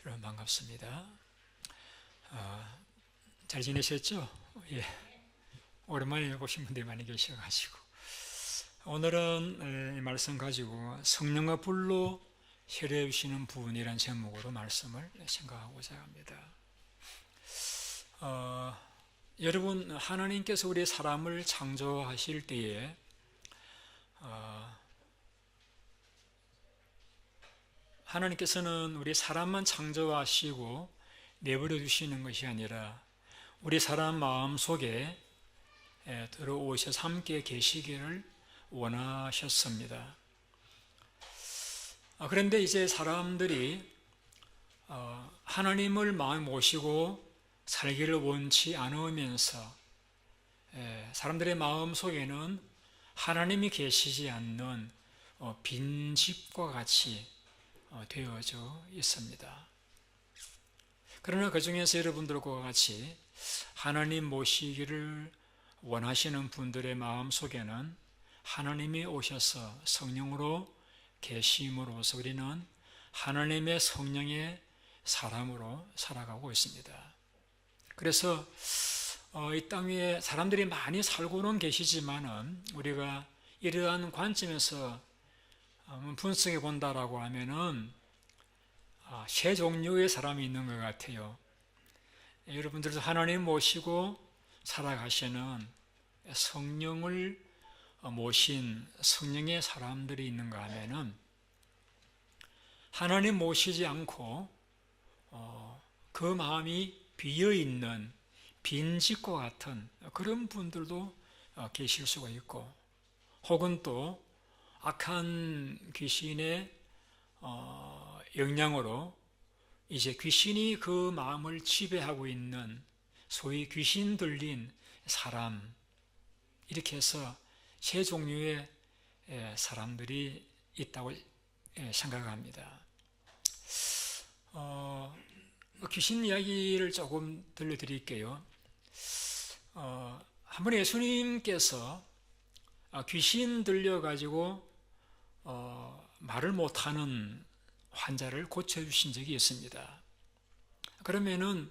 여러분 반갑습니다. 잘 지내셨죠? 예. 오랜만에 오신 분들이 많이 계셔가지고 오늘은 이 말씀 가지고 성령과 불로 세례 주시는 부분이란 제목으로 말씀을 생각하고자 합니다. 여러분, 하나님께서 우리 사람을 창조하실 때에 하나님께서는 우리 사람만 창조하시고 내버려 두시는 것이 아니라 우리 사람 마음 속에 들어오셔서 함께 계시기를 원하셨습니다. 그런데 이제 사람들이 하나님을 마음에 모시고 살기를 원치 않으면서 사람들의 마음 속에는 하나님이 계시지 않는 빈집과 같이 되어져 있습니다. 그러나 그 중에서 여러분들과 같이 하나님 모시기를 원하시는 분들의 마음 속에는 하나님이 오셔서 성령으로 계심으로써 우리는 하나님의 성령의 사람으로 살아가고 있습니다. 그래서 이 땅 위에 사람들이 많이 살고는 계시지만은 우리가 이러한 관점에서 분석해 본다라고 하면은 세 종류의 사람이 있는 것 같아요. 여러분들도 하나님 모시고 살아가시는 성령을 모신 성령의 사람들이 있는가 하면은 하나님 모시지 않고 그 마음이 비어있는 빈집과 같은 그런 분들도 계실 수가 있고, 혹은 또 악한 귀신의 영향으로 이제 귀신이 그 마음을 지배하고 있는 소위 귀신 들린 사람, 이렇게 해서 세 종류의 사람들이 있다고 생각합니다. 귀신 이야기를 조금 들려드릴게요. 한 번 예수님께서 귀신 들려가지고 말을 못하는 환자를 고쳐주신 적이 있습니다. 그러면은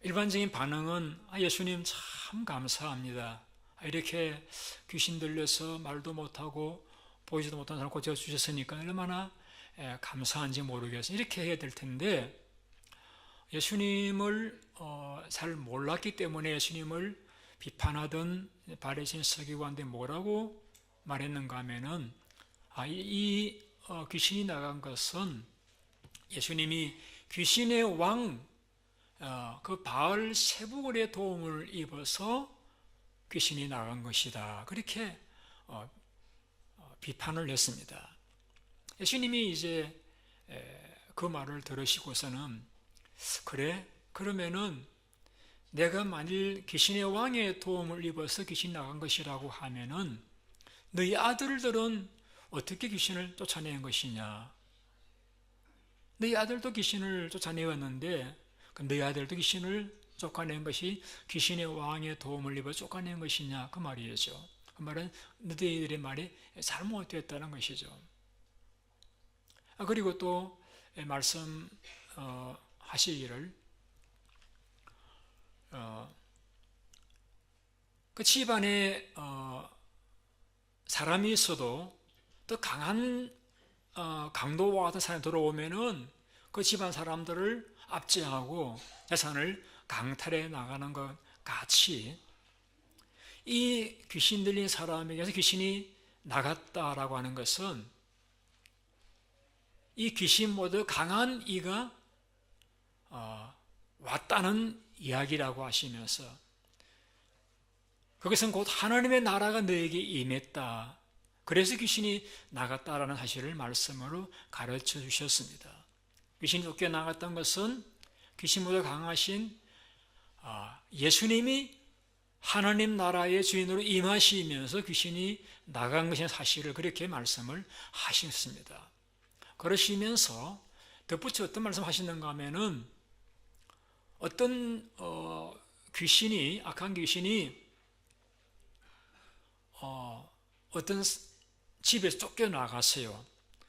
일반적인 반응은 예수님 참 감사합니다. 이렇게 귀신 들려서 말도 못하고 보이지도 못하는 사람 고쳐주셨으니까 얼마나 감사한지 모르겠어요. 이렇게 해야 될 텐데, 예수님을 잘 몰랐기 때문에 예수님을 비판하던 바리새인 서기관들이 뭐라고 말했는가 하면은 이 귀신이 나간 것은 예수님이 귀신의 왕 그 바알 세부골의 도움을 입어서 귀신이 나간 것이다, 그렇게 비판을 했습니다. 예수님이 이제 그 말을 들으시고서는 그래? 그러면은 내가 만일 귀신의 왕의 도움을 입어서 귀신 나간 것이라고 하면은 너희 아들들은 어떻게 귀신을 쫓아낸 것이냐? 너희 아들도 귀신을 쫓아내었는데 너희 아들도 귀신을 쫓아낸 것이 귀신의 왕의 도움을 입어 쫓아낸 것이냐? 그 말이죠. 그 말은 너희들의 말이 잘못되었다는 것이죠. 그리고 또 말씀하시기를 그 집안에 사람이 있어도 더 강한 강도와 같은 사람이 들어오면은 그 집안 사람들을 압제하고 재산을 강탈해 나가는 것 같이 이 귀신 들린 사람에게서 귀신이 나갔다라고 하는 것은 이 귀신보다 강한 이가 왔다는 이야기라고 하시면서 그것은 곧 하나님의 나라가 너에게 임했다, 그래서 귀신이 나갔다라는 사실을 말씀으로 가르쳐 주셨습니다. 귀신이 쫓겨나갔던 것은 귀신보다 강하신 예수님이 하나님 나라의 주인으로 임하시면서 귀신이 나간 것의 사실을 그렇게 말씀을 하셨습니다. 그러시면서 덧붙여 어떤 말씀 하시는가 하면은 어떤 귀신이, 악한 귀신이 어떤 집에서 쫓겨나갔어요.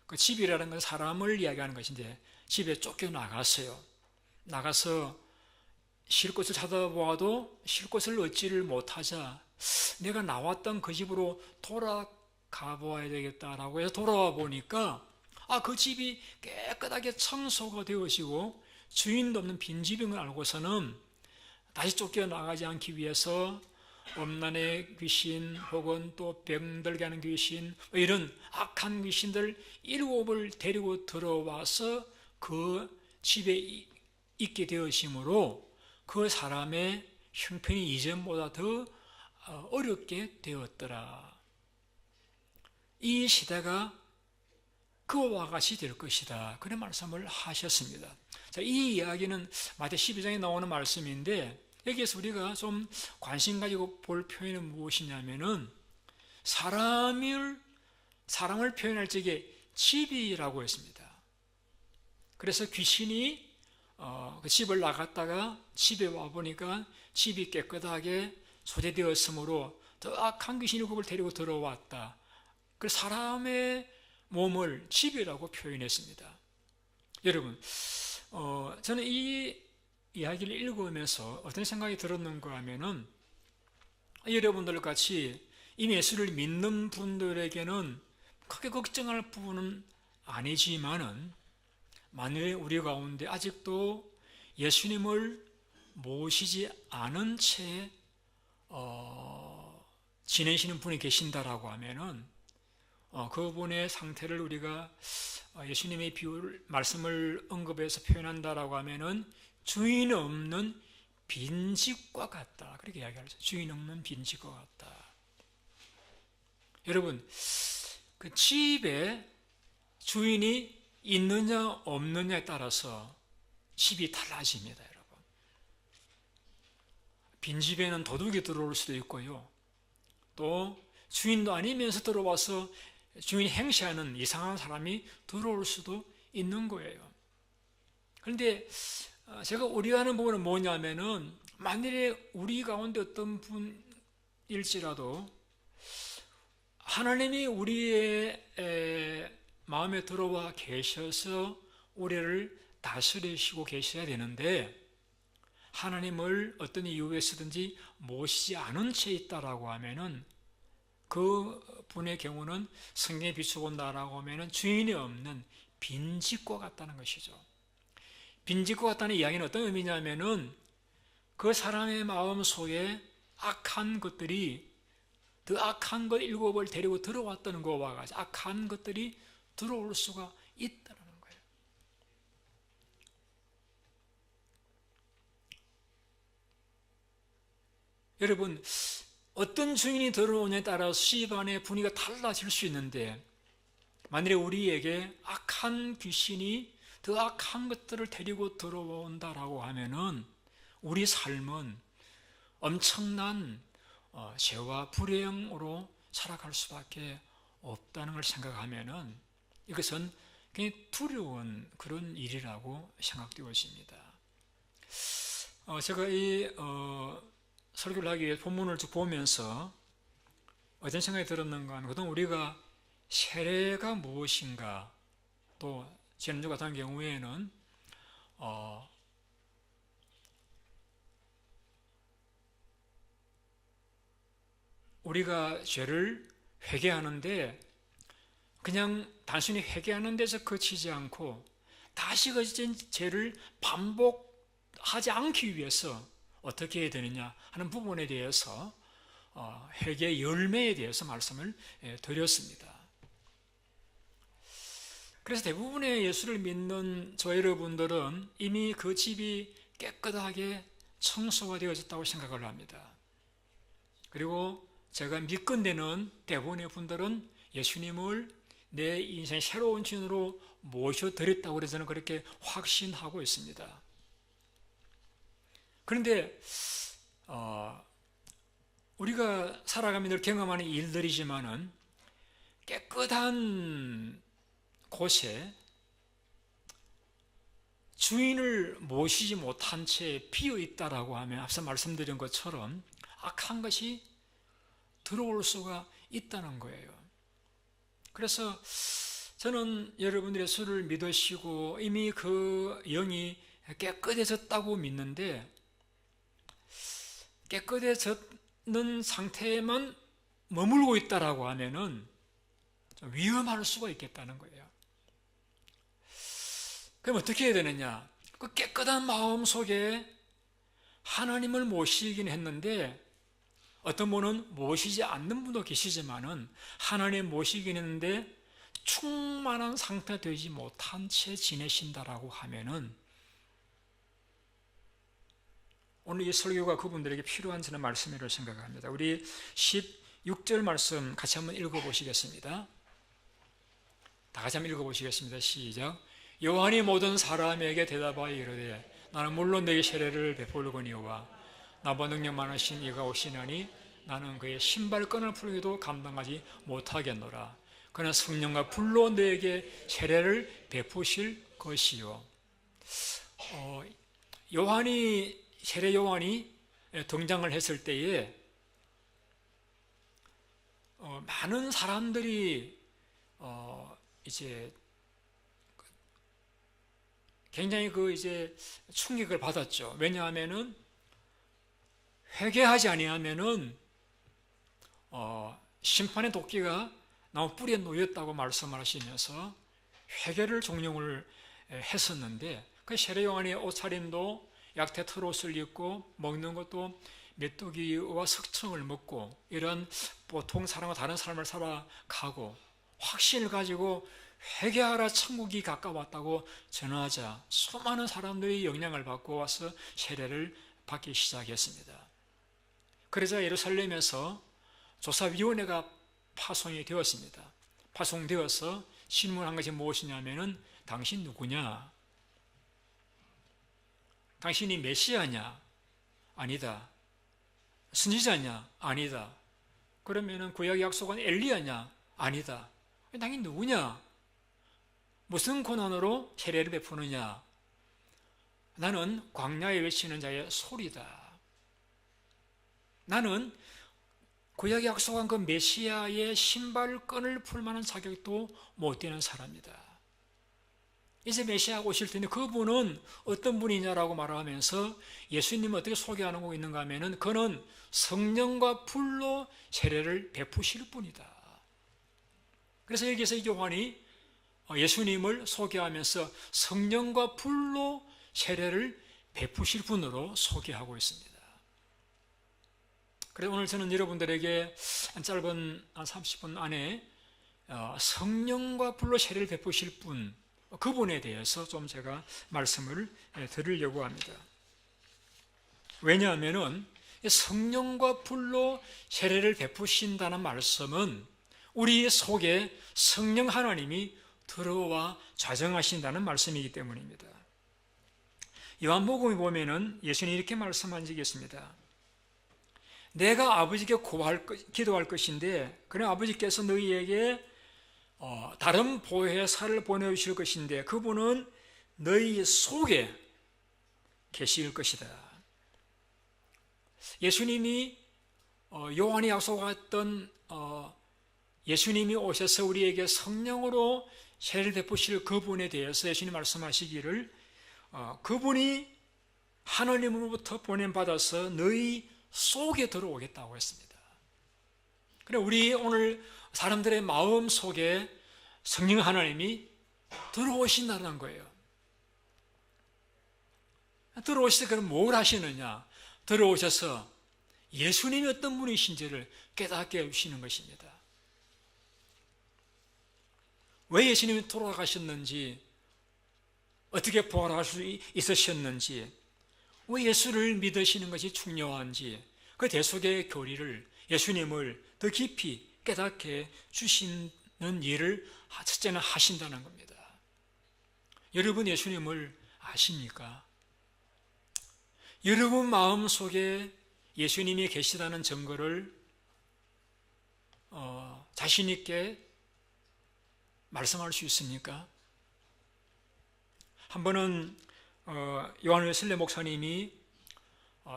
그 집이라는 건 사람을 이야기하는 것인데 집에 쫓겨나갔어요. 나가서 쉴 곳을 찾아보아도 쉴 곳을 얻지를 못하자 내가 나왔던 그 집으로 돌아가 보아야 되겠다라고 해서 돌아와 보니까 그 집이 깨끗하게 청소가 되어지고 주인도 없는 빈집인 걸 알고서는 다시 쫓겨나가지 않기 위해서 음란의 귀신 혹은 또 병들게 하는 귀신 이런 악한 귀신들 7을 데리고 들어와서 그 집에 있게 되어지므로 그 사람의 형편이 이전보다 더 어렵게 되었더라. 이 시대가 그와 같이 될 것이다. 그런 말씀을 하셨습니다. 자, 이 이야기는 마태 12장에 나오는 말씀인데 여기에서 우리가 좀 관심 가지고 볼 표현은 무엇이냐면은 사람을 표현할 적에 집이라고 했습니다. 그래서 귀신이 그 집을 나갔다가 집에 와 보니까 집이 깨끗하게 소재되었으므로 더 악한 귀신이 그걸 데리고 들어왔다. 그래서 사람의 몸을 집이라고 표현했습니다. 여러분, 저는 이 이야기를 읽으면서 어떤 생각이 들었는가 하면은 여러분들 같이 이미 예수를 믿는 분들에게는 크게 걱정할 부분은 아니지만은 만일에 우리 가운데 아직도 예수님을 모시지 않은 채 지내시는 분이 계신다라고 하면은 그분의 상태를 우리가 예수님의 말씀을 언급해서 표현한다라고 하면은 주인 없는 빈집과 같다. 그렇게 이야기하죠. 주인 없는 빈집과 같다. 여러분, 그 집에 주인이 있느냐 없느냐에 따라서 집이 달라집니다, 여러분. 빈집에는 도둑이 들어올 수도 있고요. 또 주인도 아니면서 들어와서 주인 행세하는 이상한 사람이 들어올 수도 있는 거예요. 그런데 제가 우려하는 부분은 뭐냐면은 만일에 우리 가운데 어떤 분일지라도 하나님이 우리의 마음에 들어와 계셔서 우리를 다스리시고 계셔야 되는데 하나님을 어떤 이유에서든지 모시지 않은 채 있다라고 하면은 그 분의 경우는 성경에 비추어본다라고 하면은 주인이 없는 빈집과 같다는 것이죠. 빈집과 같다는 이야기는 어떤 의미냐면은 그 사람의 마음 속에 악한 것들이 더 악한 것 7을 데리고 들어왔다는 것과 같이 악한 것들이 들어올 수가 있다는 거예요. 여러분, 어떤 주인이 들어오냐에 따라서 집안의 분위기가 달라질 수 있는데 만일에 우리에게 악한 귀신이 더 악한 것들을 데리고 들어온다라고 하면은 우리 삶은 엄청난 죄와 불행으로 살아갈 수밖에 없다는 걸 생각하면은 이것은 굉장히 두려운 그런 일이라고 생각되어집니다. 제가 이 설교를 하기 위해 본문을 쭉 보면서 어떤 생각이 들었는가 하면 그동안 우리가 세례가 무엇인가 또 지난주 같은 경우에는 우리가 죄를 회개하는데 그냥 단순히 회개하는 데서 그치지 않고 다시 그 죄를 반복하지 않기 위해서 어떻게 해야 되느냐 하는 부분에 대해서 회개 열매에 대해서 말씀을 드렸습니다. 그래서 대부분의 예수를 믿는 저 여러분들은 이미 그 집이 깨끗하게 청소가 되어졌다고 생각을 합니다. 그리고 제가 믿건대는 대부분의 분들은 예수님을 내 인생의 새로운 주인으로 모셔드렸다고 그래서 저는 그렇게 확신하고 있습니다. 그런데 우리가 살아가며 늘 경험하는 일들이지만은 깨끗한 곳에 주인을 모시지 못한 채 비어 있다라고 하면 앞서 말씀드린 것처럼 악한 것이 들어올 수가 있다는 거예요. 그래서 저는 여러분들의 예수를 믿으시고 이미 그 영이 깨끗해졌다고 믿는데 깨끗해졌는 상태에만 머물고 있다라고 하면은 좀 위험할 수가 있겠다는 거예요. 그럼 어떻게 해야 되느냐? 그 깨끗한 마음 속에 하나님을 모시긴 했는데 어떤 분은 모시지 않는 분도 계시지만은 하나님 모시긴 했는데 충만한 상태 되지 못한 채 지내신다라고 하면은 오늘 이 설교가 그분들에게 필요한 저는 말씀이라고 생각합니다. 우리 16절 말씀 같이 한번 읽어보시겠습니다. 다 같이 한번 읽어보시겠습니다. 시작. 요한이 모든 사람에게 대답하여 이르되 나는 물론 너희 세례를 베풀거니와 나보다 능력 많으신 이가 오시나니 나는 그의 신발끈을 풀기도 감당하지 못하겠노라. 그는 성령과 불로 너에게 세례를 베푸실 것이요. 세례 요한이 등장을 했을 때에 많은 사람들이 이제 굉장히 충격을 받았죠. 왜냐하면은 회개하지 아니하면은 심판의 도끼가 나무 뿌리에 놓였다고 말씀을 하시면서 회개를 종용을 했었는데 그 세례 요한의 옷차림도 약태털 옷을 입고 먹는 것도 메뚜기와 석청을 먹고 이런 보통 사람과 다른 삶을 살아가고 확신을 가지고 회개하라 천국이 가까웠다고 전하자 수많은 사람들이 영향을 받고 와서 세례를 받기 시작했습니다. 그러자 예루살렘에서 조사위원회가 파송이 되었습니다. 파송되어서 질문한 것이 무엇이냐면은 당신 누구냐? 당신이 메시아냐? 아니다. 선지자냐? 아니다. 그러면은 구약 약속한 엘리야냐? 아니다. 당신 누구냐? 무슨 권한으로 세례를 베푸느냐? 나는 광야에 외치는 자의 소리다. 나는 구약에 약속한 그 메시아의 신발끈을 풀 만한 자격도 못 되는 사람이다. 이제 메시아가 오실 텐데 그분은 어떤 분이냐라고 말하면서 예수님을 어떻게 소개하고 있는가 하면은 그는 성령과 불로 세례를 베푸실 분이다. 그래서 여기서 요한이 예수님을 소개하면서 성령과 불로 세례를 베푸실 분으로 소개하고 있습니다. 그래서 오늘 저는 여러분들에게 짧은 30분 안에 성령과 불로 세례를 베푸실 분, 그분에 대해서 좀 제가 말씀을 드리려고 합니다. 왜냐하면은 성령과 불로 세례를 베푸신다는 말씀은 우리 속에 성령 하나님이 들어와 좌정하신다는 말씀이기 때문입니다. 요한복음에 보면은 예수님이 이렇게 말씀한 적이 있습니다. 내가 아버지께 기도할 것인데 그럼 아버지께서 너희에게 다른 보혜사를 보내주실 것인데 그분은 너희 속에 계실 것이다. 예수님이 요한이 약속했던 예수님이 오셔서 우리에게 성령으로 세례를 베푸실 그분에 대해서 예수님 말씀하시기를 그분이 하나님으로부터 보냄받아서 너희 속에 들어오겠다고 했습니다. 그래 우리 오늘 사람들의 마음 속에 성령 하나님이 들어오신다는 거예요. 들어오실 때 그럼 뭘 하시느냐? 들어오셔서 예수님이 어떤 분이신지를 깨닫게 해주시는 것입니다. 왜 예수님이 돌아가셨는지, 어떻게 부활할 수 있으셨는지, 왜 예수를 믿으시는 것이 중요한지 그 대속의 교리를 예수님을 더 깊이 깨닫게 주시는 일을 첫째는 하신다는 겁니다. 여러분 예수님을 아십니까? 여러분 마음속에 예수님이 계시다는 증거를 자신 있게 말씀할 수 있습니까? 한 번은 요한 웨슬리 목사님이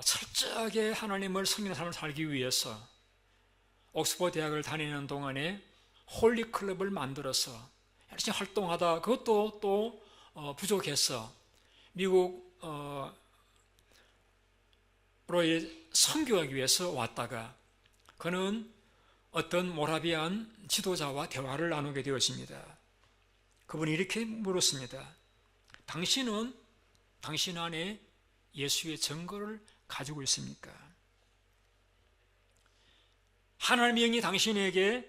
철저하게 하나님을 섬기는 삶을 살기 위해서 옥스퍼드 대학을 다니는 동안에 홀리 클럽을 만들어서 열심히 활동하다 그것도 또 부족해서 미국 선교하기 위해서 왔다가 그는 어떤 모라비안 지도자와 대화를 나누게 되었습니다. 그분이 이렇게 물었습니다. 당신은 당신 안에 예수의 증거를 가지고 있습니까? 하나님의 영이 당신에게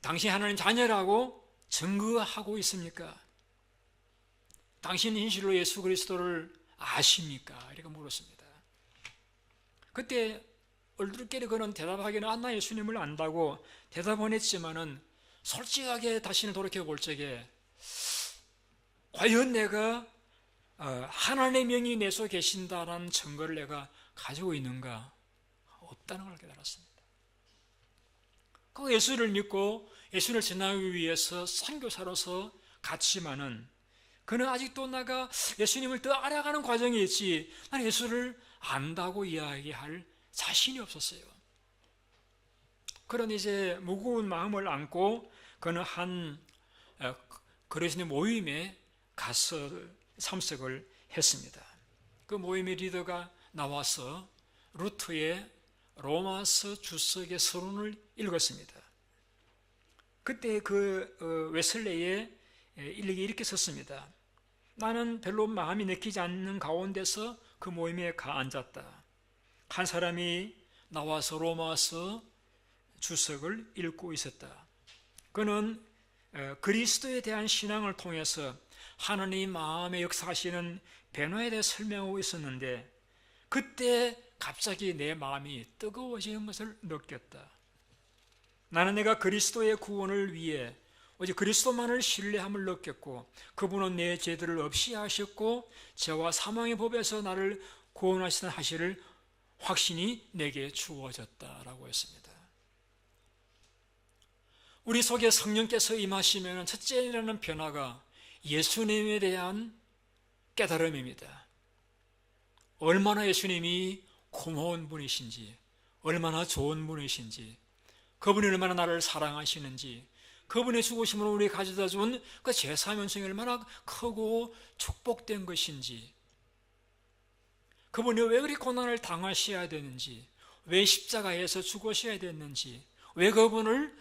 당신 하나님 자녀라고 증거하고 있습니까? 당신 진실로 예수 그리스도를 아십니까? 이렇게 물었습니다. 그때 얼떨결에 그는 대답하기는 나 예수님을 안다고 대답은 했지만은 솔직하게 자신을 돌이켜 볼 적에 과연 내가 하나님의 영이 내 속에 계신다라는 증거를 내가 가지고 있는가? 없다는 걸 깨달았습니다. 그 예수를 믿고 예수를 전하기 위해서 선교사로서 갔지만은 그는 아직도 내가 예수님을 더 알아가는 과정에 있지 나는 예수를 안다고 이야기할 자신이 없었어요. 그런 이제 무거운 마음을 안고 그는 한 그리스도의 모임에 가서 참석을 했습니다. 그 모임의 리더가 나와서 루트의 로마서 주석의 서론을 읽었습니다. 그때 그 웨슬레의 일력이 이렇게 썼습니다. 나는 별로 마음이 내키지 않는 가운데서 그 모임에 가 앉았다. 한 사람이 나와서 로마서 주석을 읽고 있었다. 그는 그리스도에 대한 신앙을 통해서 하나님 마음에 역사하시는 변화에 대해 설명하고 있었는데 그때 갑자기 내 마음이 뜨거워지는 것을 느꼈다. 나는 내가 그리스도의 구원을 위해 오직 그리스도만을 신뢰함을 느꼈고 그분은 내 죄들을 없이 하셨고 죄와 사망의 법에서 나를 구원하시는 하시를 확신이 내게 주어졌다라고 했습니다. 우리 속에 성령께서 임하시면 첫째라는 변화가 예수님에 대한 깨달음입니다. 얼마나 예수님이 고마운 분이신지, 얼마나 좋은 분이신지, 그분이 얼마나 나를 사랑하시는지, 그분의 죽으심으로 우리 가져다 준 그 제사면성이 얼마나 크고 축복된 것인지, 그분이 왜 그리 고난을 당하셔야 되는지, 왜 십자가에서 죽으셔야 됐는지, 왜 그분을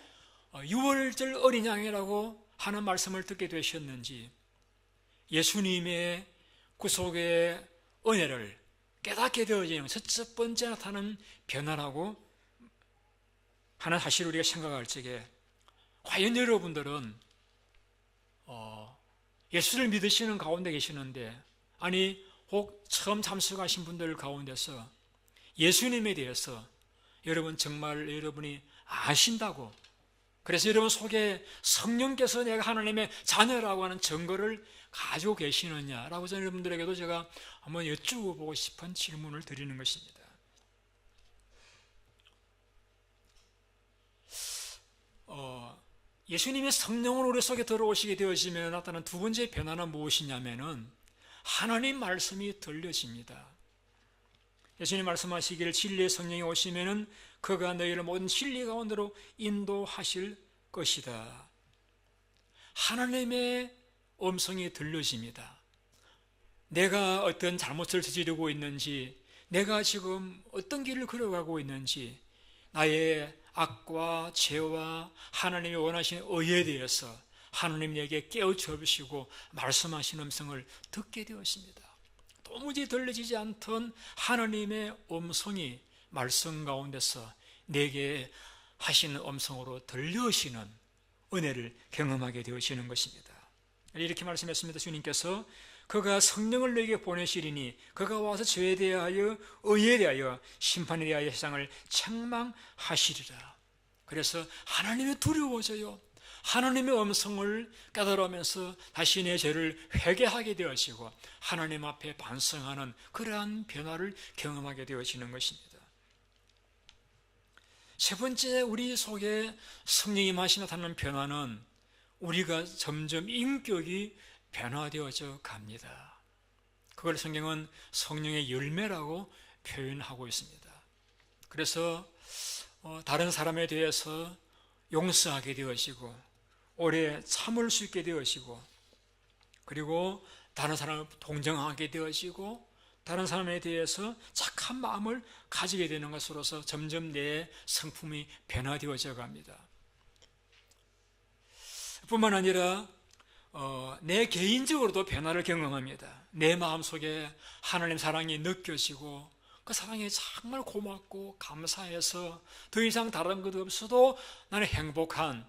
유월절 어린 양이라고 하는 말씀을 듣게 되셨는지, 예수님의 구속의 은혜를 깨닫게 되어지는 첫 번째 나타나는 변화라고 하는 사실을 우리가 생각할 적에 과연 여러분들은 예수를 믿으시는 가운데 계시는데 아니 혹 처음 참석하신 분들 가운데서 예수님에 대해서 여러분 정말 여러분이 아신다고 그래서 여러분 속에 성령께서 내가 하나님의 자녀라고 하는 증거를 가지고 계시느냐라고 저는 여러분들에게도 제가 한번 여쭈어보고 싶은 질문을 드리는 것입니다. 예수님의 성령으로 우리 속에 들어오시게 되어지면 나타나는 두 번째 변화는 무엇이냐면은 하나님 말씀이 들려집니다. 예수님 말씀하시기를 진리의 성령이 오시면은 그가 너희를 모든 진리 가운데로 인도하실 것이다. 하나님의 음성이 들려집니다. 내가 어떤 잘못을 저지르고 있는지, 내가 지금 어떤 길을 걸어가고 있는지, 나의 악과 죄와 하나님이 원하시는 의에 대해서 하나님 에게 깨우쳐 주시고 말씀하시는 음성을 듣게 되었습니다. 도무지 들려지지 않던 하나님의 음성이 말씀 가운데서 내게 하시는 음성으로 들려오시는 은혜를 경험하게 되시는 것입니다. 이렇게 말씀했습니다. 주님께서 그가 성령을 너에게 보내시리니 그가 와서 죄에 대하여 의에 대하여 심판에 대하여 세상을 책망하시리라. 그래서 하나님이 두려워져요. 하나님의 음성을 깨달으면서 다시 내 죄를 회개하게 되어지고 하나님 앞에 반성하는 그러한 변화를 경험하게 되어지는 것입니다. 세 번째 우리 속에 성령이 마시 나타나는 변화는 우리가 점점 인격이 변화되어져 갑니다. 그걸 성경은 성령의 열매라고 표현하고 있습니다. 그래서 다른 사람에 대해서 용서하게 되어지고 오래 참을 수 있게 되어지고 그리고 다른 사람을 동정하게 되어지고 다른 사람에 대해서 착한 마음을 가지게 되는 것으로서 점점 내 성품이 변화되어져 갑니다. 뿐만 아니라 내 개인적으로도 변화를 경험합니다. 내 마음속에 하나님 사랑이 느껴지고 그 사랑이 정말 고맙고 감사해서 더 이상 다른 것 없어도 나는 행복한,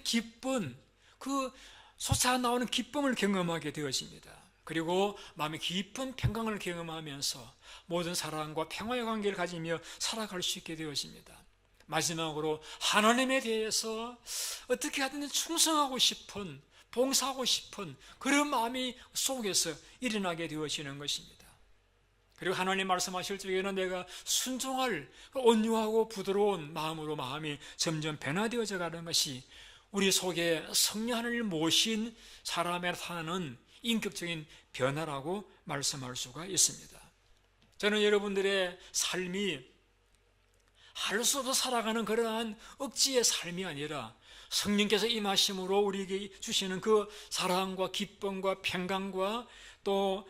기쁜, 그 솟아나오는 기쁨을 경험하게 되어집니다. 그리고 마음의 깊은 평강을 경험하면서 모든 사랑과 평화의 관계를 가지며 살아갈 수 있게 되어집니다. 마지막으로 하나님에 대해서 어떻게 하든 충성하고 싶은, 봉사하고 싶은 그런 마음이 속에서 일어나게 되어지는 것입니다. 그리고 하나님 말씀하실 적에는 내가 순종할 온유하고 부드러운 마음으로 마음이 점점 변화되어져 가는 것이 우리 속에 성령 하나님을 모신 사람에 나타나는 인격적인 변화라고 말씀할 수가 있습니다. 저는 여러분들의 삶이 할 수 없어 살아가는 그러한 억지의 삶이 아니라 성령께서 임하심으로 우리에게 주시는 그 사랑과 기쁨과 평강과 또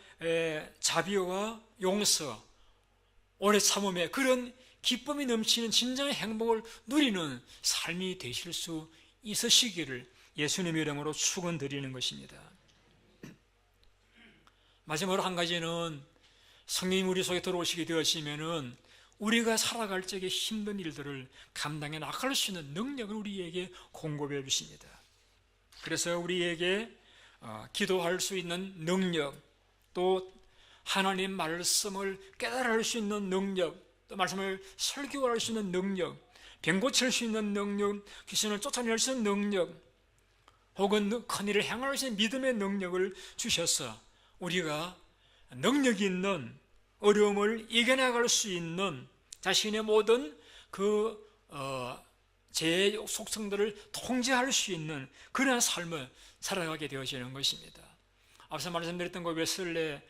자비와 용서, 오래 참음의 그런 기쁨이 넘치는 진정의 행복을 누리는 삶이 되실 수 있으시기를 예수님의 이름으로 축원드리는 것입니다. 마지막으로 한 가지는 성령이 우리 속에 들어오시게 되었으면은 우리가 살아갈 적에 힘든 일들을 감당해 나갈 수 있는 능력을 우리에게 공급해 주십니다. 그래서 우리에게 기도할 수 있는 능력, 또 하나님 말씀을 깨달을 수 있는 능력, 또 말씀을 설교할 수 있는 능력, 병 고칠 수 있는 능력, 귀신을 쫓아낼 수 있는 능력, 혹은 큰일을 행할 수 있는 믿음의 능력을 주셔서 우리가 능력 있는 어려움을 이겨나갈 수 있는 자신의 모든 제 속성들을 통제할 수 있는 그런 삶을 살아가게 되어지는 것입니다. 앞서 말씀드렸던 그 웨슬레는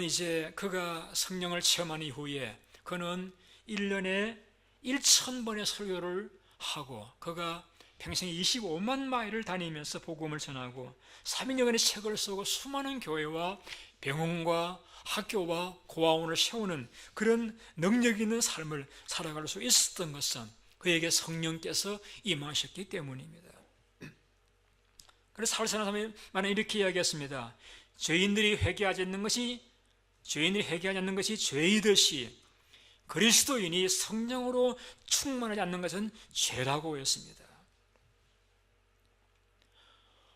이제 그가 성령을 체험한 이후에 그는 1년에 1,000번의 설교를 하고 그가 평생 25만 마일을 다니면서 복음을 전하고 300여권의 책을 쓰고 수많은 교회와 병원과 학교와 고아원을 세우는 그런 능력 있는 삶을 살아갈 수 있었던 것은 그에게 성령께서 임하셨기 때문입니다. 그래서 사울사람이 만약 이렇게 이야기했습니다. 죄인들이 회개하지 않는 것이 죄이듯이 그리스도인이 성령으로 충만하지 않는 것은 죄라고 했습니다.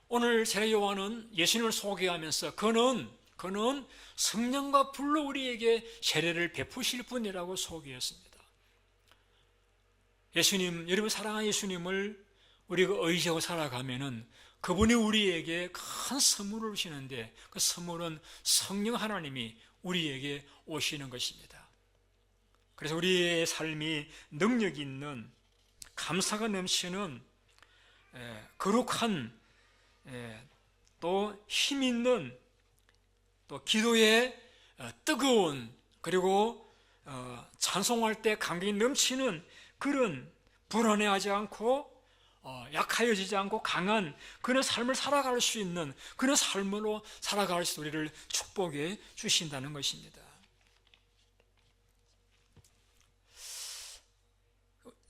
오늘 세례 요한은 예수님을 소개하면서 그는 성령과 불로 우리에게 세례를 베푸실 분이라고 소개했습니다. 예수님, 여러분 사랑하는 예수님을 우리가 의지하고 살아가면은 그분이 우리에게 큰 선물을 주시는데 그 선물은 성령 하나님이 우리에게 오시는 것입니다. 그래서 우리의 삶이 능력 있는 감사가 넘치는 거룩한 또 힘 있는 또 기도에 뜨거운 그리고 찬송할 때 감격이 넘치는 그런 불안해하지 않고 약하여지지 않고 강한 그런 삶을 살아갈 수 있는 그런 삶으로 살아갈 수 우리를 축복해 주신다는 것입니다.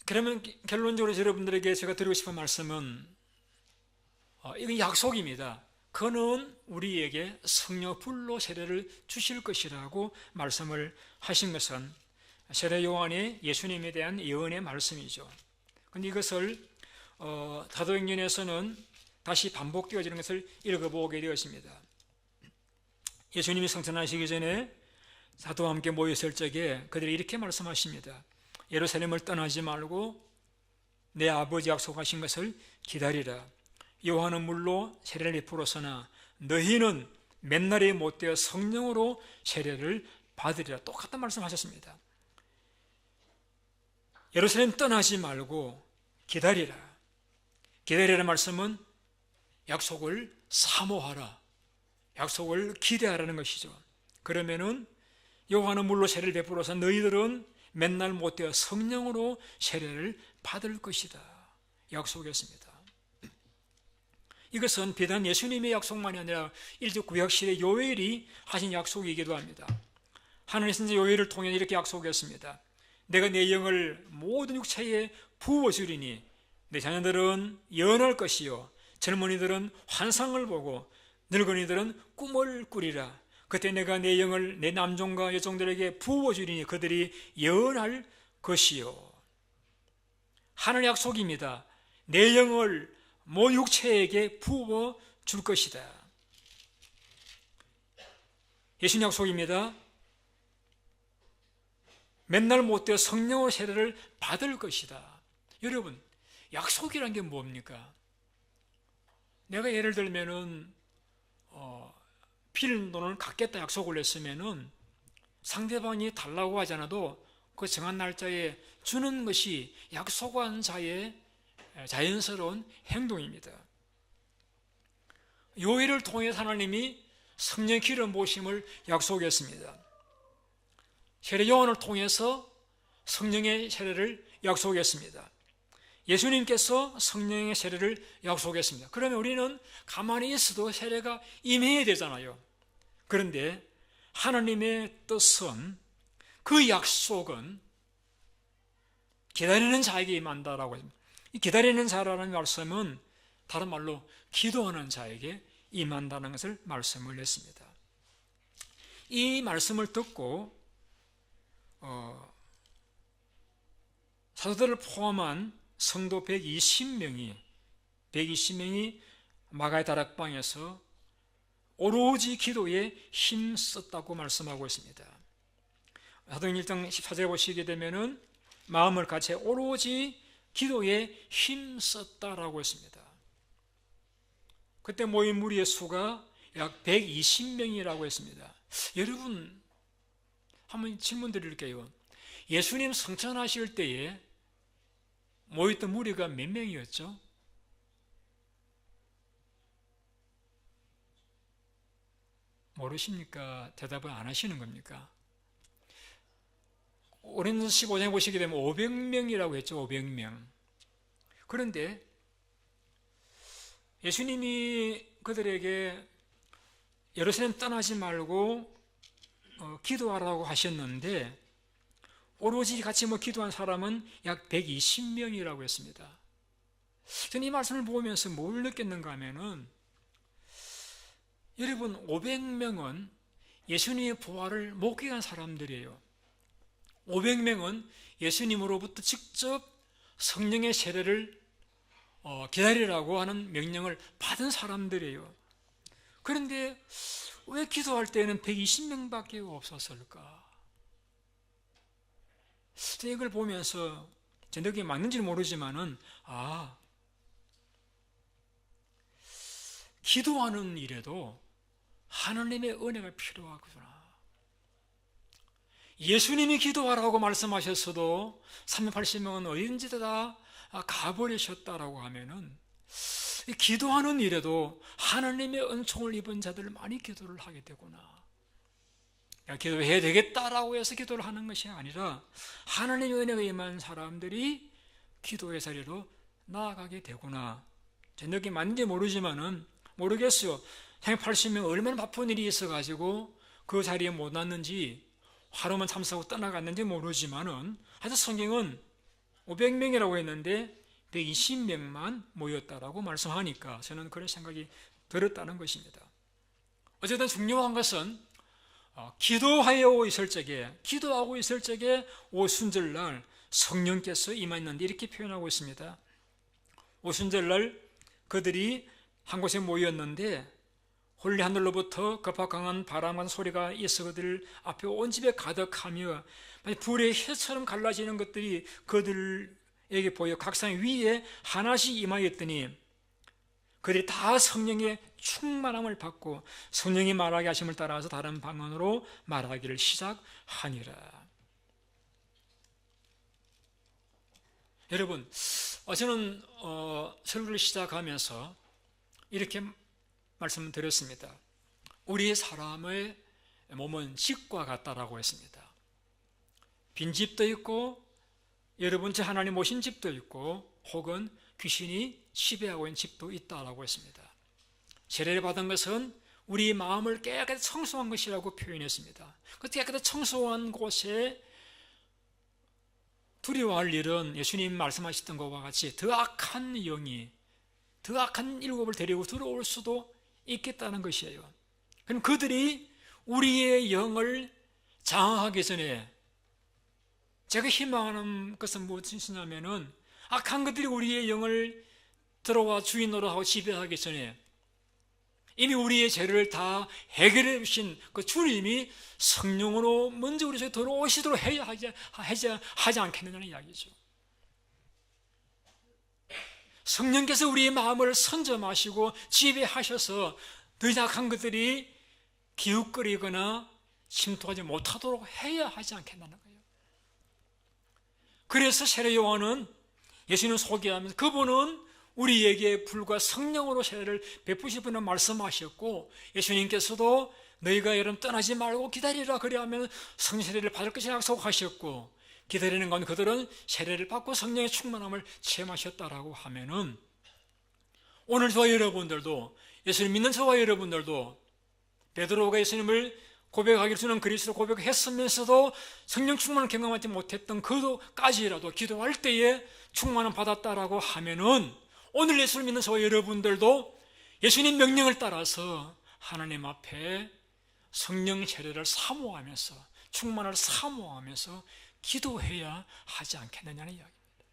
그러면 결론적으로 여러분들에게 제가 드리고 싶은 말씀은 이건 약속입니다. 그는 우리에게 성령 불로 세례를 주실 것이라고 말씀을 하신 것은 세례 요한의 예수님에 대한 예언의 말씀이죠. 그런데 이것을 사도행전에서는 다시 반복되어지는 것을 읽어보게 되었습니다. 예수님이 승천하시기 전에 사도와 함께 모였을 적에 그들이 이렇게 말씀하십니다. 예루살렘을 떠나지 말고 내 아버지 약속하신 것을 기다리라. 요한은 물로 세례를 베풀었으나 너희는 맨날에 못되어 성령으로 세례를 받으리라. 똑같은 말씀하셨습니다. 예루살렘 떠나지 말고 기다리라. 기다리라는 말씀은 약속을 사모하라, 약속을 기대하라는 것이죠. 그러면은 요한은 물로 세례를 베풀어서 너희들은 맨날 못되어 성령으로 세례를 받을 것이다 약속했습니다. 이것은 비단 예수님의 약속만이 아니라 일제 구약시대 요엘이 하신 약속이기도 합니다. 하나님께서 요엘을 통해 이렇게 약속했습니다. 내가 내 영을 모든 육체에 부어주리니 내 자녀들은 예언할 것이요 젊은이들은 환상을 보고 늙은이들은 꿈을 꾸리라. 그때 내가 내 영을 내 남종과 여종들에게 부어주리니 그들이 예언할 것이요. 하늘 약속입니다. 내 영을 모 육체에게 부어 줄 것이다. 예수님 약속입니다. 맨날 못되어 성령의 세례를 받을 것이다. 여러분, 약속이란 게 뭡니까? 내가 예를 들면은 빌 돈을 갚겠다 약속을 했으면은 상대방이 달라고 하지 않아도 그 정한 날짜에 주는 것이 약속한 자의 자연스러운 행동입니다. 요일을 통해 하나님이 성령 기름 부으심을 약속했습니다. 세례 요한을 통해서 성령의 세례를 약속했습니다. 예수님께서 성령의 세례를 약속했습니다. 그러면 우리는 가만히 있어도 세례가 임해야 되잖아요. 그런데 하나님의 뜻은, 그 약속은 기다리는 자에게 임한다라고 합니다. 이 기다리는 자라는 말씀은 다른 말로 기도하는 자에게 임한다는 것을 말씀을 했습니다. 이 말씀을 듣고 사도들을 포함한 성도 120명이 마가의 다락방에서 오로지 기도에 힘썼다고 말씀하고 있습니다. 사도행 1장 14절에 보시게 되면은 마음을 같이 오로지 기도에 힘썼다라고 했습니다. 그때 모인 무리의 수가 약 120명이라고 했습니다. 여러분, 한번 질문 드릴게요. 예수님 성천하실 때에 모였던 무리가 몇 명이었죠? 모르십니까? 대답을 안 하시는 겁니까? 오랜 15장에 보시게 되면 500명이라고 했죠. 500명. 그런데 예수님이 그들에게 예루살렘 떠나지 말고 기도하라고 하셨는데 오로지 같이 기도한 사람은 약 120명이라고 했습니다. 저는 이 말씀을 보면서 뭘 느꼈는가 하면은, 여러분, 500명은 예수님의 부활을 목격한 사람들이에요. 500명은 예수님으로부터 직접 성령의 세례를 기다리라고 하는 명령을 받은 사람들이에요. 그런데 왜 기도할 때는 120명밖에 없었을까? 이걸 보면서 제 느낌이 맞는지는 모르지만은, 기도하는 일에도 하나님의 은혜가 필요하구나. 예수님이 기도하라고 말씀하셨어도 380명은 어딘지 다 가버리셨다라고 하면은, 기도하는 일에도 하나님의 은총을 입은 자들 많이 기도를 하게 되구나. 기도해야 되겠다라고 해서 기도를 하는 것이 아니라 하나님의 은혜가 임한 사람들이 기도의 자리로 나아가게 되구나. 제 느낌이 맞는지 모르겠어요. 380명 얼마나 바쁜 일이 있어가지고 그 자리에 못 왔는지, 하루만 참석하고 떠나갔는지 모르지만은, 하여튼 성경은 500명이라고 했는데 120명만 모였다라고 말씀하니까 저는 그런 생각이 들었다는 것입니다. 어쨌든 중요한 것은 기도하고 있을 적에 오순절날 성령께서 임했는데 이렇게 표현하고 있습니다. 오순절날 그들이 한 곳에 모였는데 홀리 하늘로부터 급하고 강한 바람과 소리가 있어 그들 앞에 온 집에 가득하며 불의 혀처럼 갈라지는 것들이 그들에게 보여 각상 위에 하나씩 임하였더니 그들이 다 성령의 충만함을 받고 성령이 말하게 하심을 따라서 다른 방언으로 말하기를 시작하니라. 여러분, 저는 설교를 시작하면서 이렇게 말씀드렸습니다. 우리 사람의 몸은 집과 같다라고 했습니다. 빈집도 있고 여러 번째 하나님 모신 집도 있고 혹은 귀신이 지배하고 있는 집도 있다라고 했습니다. 세례를 받은 것은 우리 마음을 깨끗이 청소한 것이라고 표현했습니다. 그 깨끗이 청소한 곳에 두려워할 일은 예수님 말씀하셨던 것과 같이 더 악한 영이, 더 악한 일곱을 데리고 들어올 수도 있겠다는 것이에요. 그럼 그들이 우리의 영을 장악하기 전에 제가 희망하는 것은 무엇이냐면은 악한 것들이 우리의 영을 들어와 주인 노릇하고 지배하기 전에 이미 우리의 죄를 다 해결해 주신 그 주님이 성령으로 먼저 우리 속에 들어오시도록 해야 하지 않겠느냐는 이야기죠. 성령께서 우리의 마음을 선점하시고 지배하셔서 더 약한 것들이 기웃거리거나 침투하지 못하도록 해야 하지 않겠냐는 거예요. 그래서 세례 요한은 예수님을 소개하면서 그분은 우리에게 불과 성령으로 세례를 베푸실 분은 말씀하셨고, 예수님께서도 너희가 여러분 떠나지 말고 기다리라 그리하면 성령 세례를 받을 것이라 약속하셨고, 기다리는 건 그들은 세례를 받고 성령의 충만함을 체험하셨다라고 하면은, 오늘 저와 여러분들도, 예수님 믿는 저와 여러분들도 베드로가 예수님을 고백하기를 주는 그리스도 고백했으면서도 성령 충만을 경험하지 못했던 그도까지라도 기도할 때에 충만을 받았다라고 하면은, 오늘 예수를 믿는 저와 여러분들도 예수님 명령을 따라서 하나님 앞에 성령 세례를 사모하면서, 충만을 사모하면서 기도해야 하지 않겠느냐는 이야기입니다.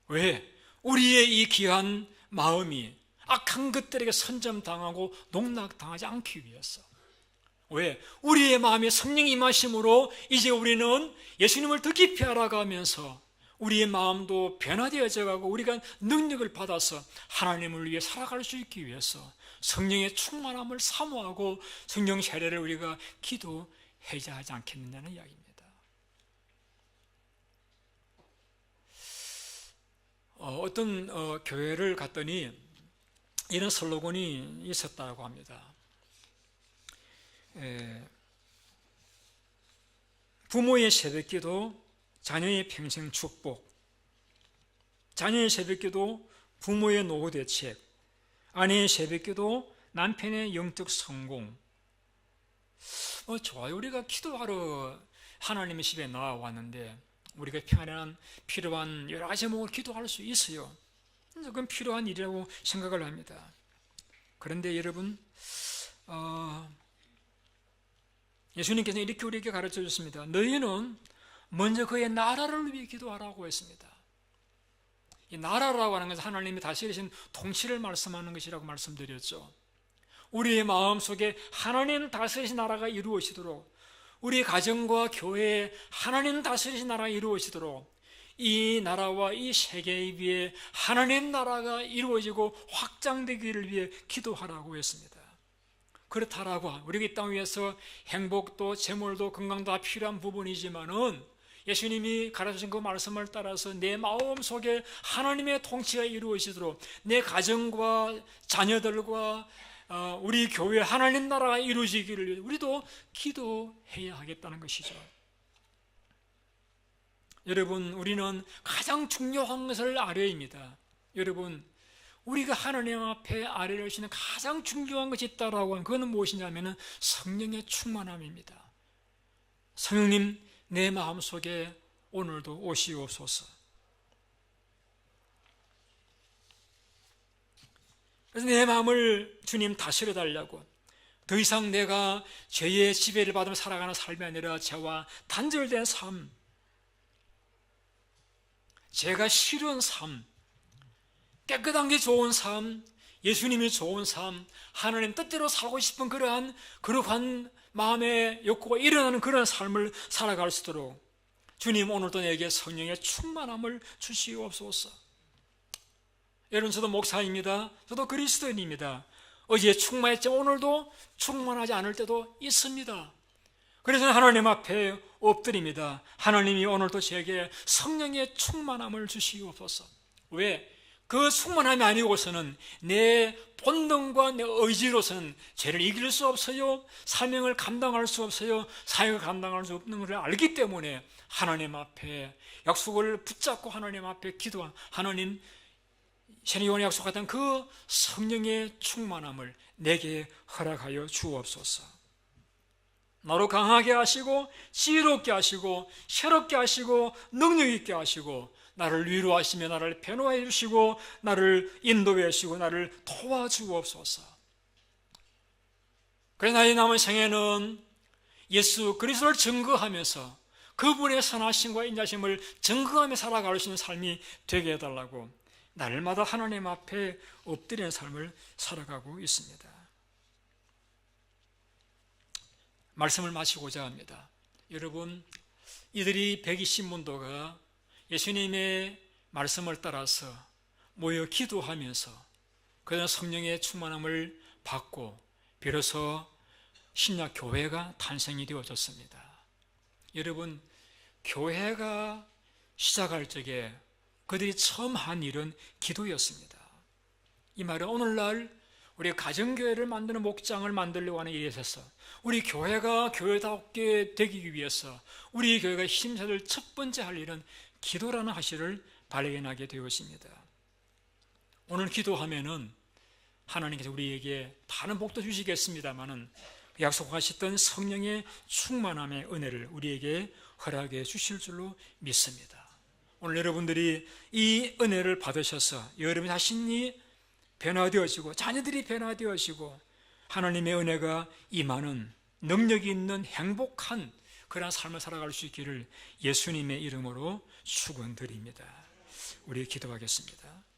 왜? 우리의 이 귀한 마음이 악한 것들에게 선점당하고 농락당하지 않기 위해서. 왜? 우리의 마음에 성령이 임하심으로 이제 우리는 예수님을 더 깊이 알아가면서 우리의 마음도 변화되어져 가고 우리가 능력을 받아서 하나님을 위해 살아갈 수 있기 위해서 성령의 충만함을 사모하고 성령 세례를 우리가 기도해야 하지 않겠느냐는 이야기입니다. 어떤 교회를 갔더니 이런 슬로건이 있었다고 합니다. 부모의 새벽기도 자녀의 평생 축복, 자녀의 새벽기도 부모의 노후 대책, 아내의 새벽기도 남편의 영적 성공. 좋아요. 우리가 기도하러 하나님의 집에 나와왔는데 우리가 필요한 여러 가지 제목을 기도할 수 있어요. 그건 필요한 일이라고 생각을 합니다. 그런데 여러분, 예수님께서는 이렇게 우리에게 가르쳐 주셨습니다. 너희는 먼저 그의 나라를 위해 기도하라고 했습니다. 이 나라라고 하는 것은 하나님이 다스리신 통치를 말씀하는 것이라고 말씀드렸죠. 우리의 마음속에 하나님 다스리신 나라가 이루어지도록, 우리 가정과 교회에 하나님 다스리신 나라가 이루어지도록 이 나라와 이 세계 위에 하나님 나라가 이루어지고 확장되기를 위해 기도하라고 했습니다. 그렇다라고 우리가 이 땅 위에서 행복도 재물도 건강도 다 필요한 부분이지만은 예수님이 가르쳐주신 그 말씀을 따라서 내 마음속에 하나님의 통치가 이루어지도록 내 가정과 자녀들과 우리 교회 하나님 나라가 이루어지기를 위해 우리도 기도해야 하겠다는 것이죠. 여러분, 우리는 가장 중요한 것을 아뢰입니다. 여러분, 우리가 하나님 앞에 아뢰할 수 있는 가장 중요한 것이 있다라고 하는 그것은 무엇이냐면 성령의 충만함입니다. 성령님, 내 마음속에 오늘도 오시옵소서. 그래서 내 마음을 주님 다스려 달라고, 더 이상 내가 죄의 지배를 받으며 살아가는 삶이 아니라 죄와 단절된 삶, 제가 싫은 삶, 깨끗한 게 좋은 삶, 예수님이 좋은 삶, 하나님 뜻대로 살고 싶은 그러한 마음의 욕구가 일어나는 그런 삶을 살아갈 수 있도록 주님, 오늘도 내게 성령의 충만함을 주시옵소서. 여러분, 저도 목사입니다. 저도 그리스도인입니다. 어제 충만했지만 오늘도 충만하지 않을 때도 있습니다. 그래서 하나님 앞에 엎드립니다. 하나님이 오늘도 제게 성령의 충만함을 주시옵소서. 왜? 그 충만함이 아니고서는 내 본능과 내 의지로서는 죄를 이길 수 없어요. 사명을 감당할 수 없어요. 사역을 감당할 수 없는 것을 알기 때문에 하나님 앞에 약속을 붙잡고 하나님 앞에 기도한, 하나님, 신의 약속했던 그 성령의 충만함을 내게 허락하여 주옵소서. 나로 강하게 하시고 지혜롭게 하시고 새롭게 하시고 능력 있게 하시고 나를 위로하시며 나를 변호해 주시고 나를 인도해 주시고 나를 도와주옵소서. 그래서 나의 남은 생애는 예수 그리스도를 증거하면서 그분의 선하심과 인자심을 증거하며 살아갈 수 있는 삶이 되게 해달라고 날마다 하나님 앞에 엎드리는 삶을 살아가고 있습니다. 말씀을 마치고자 합니다. 여러분, 이들이 120문도가 예수님의 말씀을 따라서 모여 기도하면서 그런 성령의 충만함을 받고 비로소 신약 교회가 탄생이 되어졌습니다. 여러분, 교회가 시작할 적에 그들이 처음 한 일은 기도였습니다. 이 말은 오늘날 우리 가정교회를 만드는 목장을 만들려고 하는 일에 있어서 우리 교회가 교회답게 되기 위해서 우리 교회가 힘써야 첫 번째 할 일은 기도라는 사실을 발견하게 되었습니다. 오늘 기도하면은 하나님께서 우리에게 다른 복도 주시겠습니다만은 약속하셨던 성령의 충만함의 은혜를 우리에게 허락해 주실 줄로 믿습니다. 오늘 여러분들이 이 은혜를 받으셔서 여러분 자신이 변화되어지고 자녀들이 변화되어지고 하나님의 은혜가 임하는 능력이 있는 행복한 그런 삶을 살아갈 수 있기를 예수님의 이름으로 축원드립니다. 우리 기도하겠습니다.